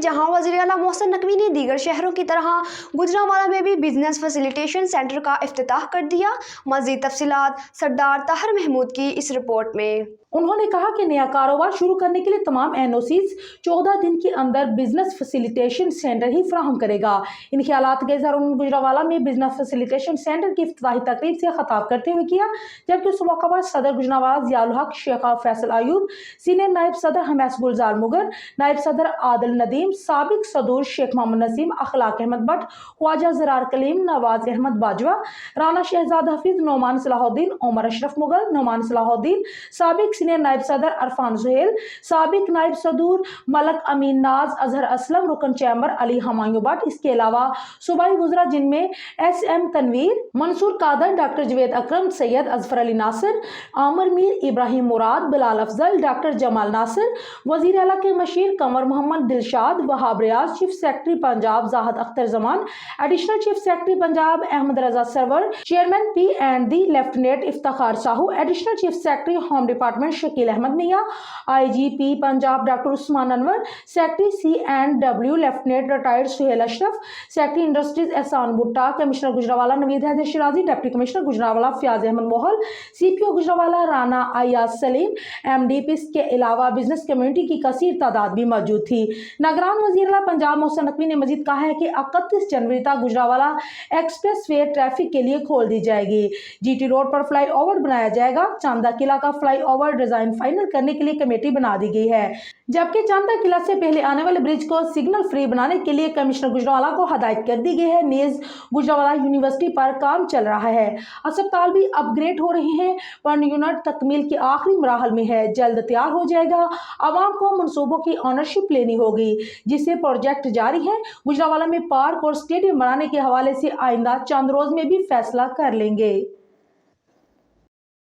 जहां वज़ीर आला मोहसिन नकवी ने दीगर शहरों की तरह गुजरांवाला में भी बिजनेस फैसिलिटेशन सेंटर का इफ्तिताह कर दिया। मज़ीद तफसीलात सरदार ताहिर महमूद की इस रिपोर्ट में। उन्होंने कहा कि नया कारोबार शुरू करने के लिए तमाम एनओसीज 14 दिन के अंदर बिजनेस फैसिलिटेशन सेंटर ही फराहम करेगा। इन ख्यालात के इज़हार उन्होंने गुजरांवाला में बिजनेस फैसिलिटेशन सेंटर की इफ्तिताही तकरीब से खिताब करते हुए किया, जबकि उस मौके पर सदर गुजरांवाला ज़ियाउल हक शेख फैसल अयूब, सीनियर नायब सदर हमेस गुलजार मुगर, नायब सदर आदिल नदीम, साबिक सदूर शेख मोहम्मद नसीम, अखलाक अहमद भट्ट, ख्वाजा ज़रार कलीम, नवाज अहमद बाजवा, राना शहजाद हफीज, नोमान सलाहुद्दीन, उमर अशरफ मुगल, नोमान सलाहुद्दीन, साबिक सीनियर नायब सदर अरफान सुहेल, साबिक नायब सदूर मलक अमीन नाज, अजहर असलम, रुकन चैम्बर अली हमायूं भट्ट, इसके अलावा सूबाई वज़रा जिनमें SM Tanveer, Mansoor Qadir, doctor Javed Akram, Syed Azfar Ali Nasir, Aamir Mir, Ibrahim Murad, Bilal Afzal, doctor Jamal Nasir, वज़ीर आला के मशीर Kanwar Mohammad Dilshad, Wahab Riaz, chief secretary Punjab Zahid Akhtar Zaman, additional chief secretary Punjab Ahmad Raza Sarwar, chairman P&D lieutenant Iftikhar Sahu, additional chief secretary home department Shakeel Ahmad Mian, IGP Punjab doctor Usman Anwar, secretary C&W lieutenant retired Suhail Ashraf, secretary industries Ehsan Bhutta, commissioner Gujranwala Naveed Haider Shirazi, deputy commissioner Gujranwala Fayyaz Ahmad Mohal, CPO Gujranwala Rana Ayaz Saleem, MDP के अलावा बिजनेस कम्युनिटी की कसीर तादाद भी मौजूद थी। नगरान वज़ीर आला पंजाब मोहसिन नकवी ने मजीद कहा है कि 31 जनवरी तक गुजरांवाला एक्सप्रेस वे ट्रैफिक के लिए खोल दी जाएगी। GT रोड पर फ्लाई ओवर बनाया जाएगा। चांदा किला का फ्लाई ओवर डिजाइन फाइनल करने के लिए कमेटी बना दी गई है, जबकि चांदा किला से पहले आने वाले ब्रिज को सिग्नल फ्री बनाने के लिए कमिश्नर गुजरांवाला को हदायत कर दी गई है। नीज गुजरांवाला यूनिवर्सिटी पर काम चल रहा है। अस्पताल भी अपग्रेड हो रहे हैं, पर यूनिट तकमील के आखिरी मराहल में है, जल्द तैयार हो जाएगा। आवाम को मनसूबों की ऑनरशिप लेनी होगी, जिससे प्रोजेक्ट जारी है। गुजरांवाला में पार्क और स्टेडियम बनाने के हवाले से आइंदा चंद रोज में भी फैसला कर लेंगे।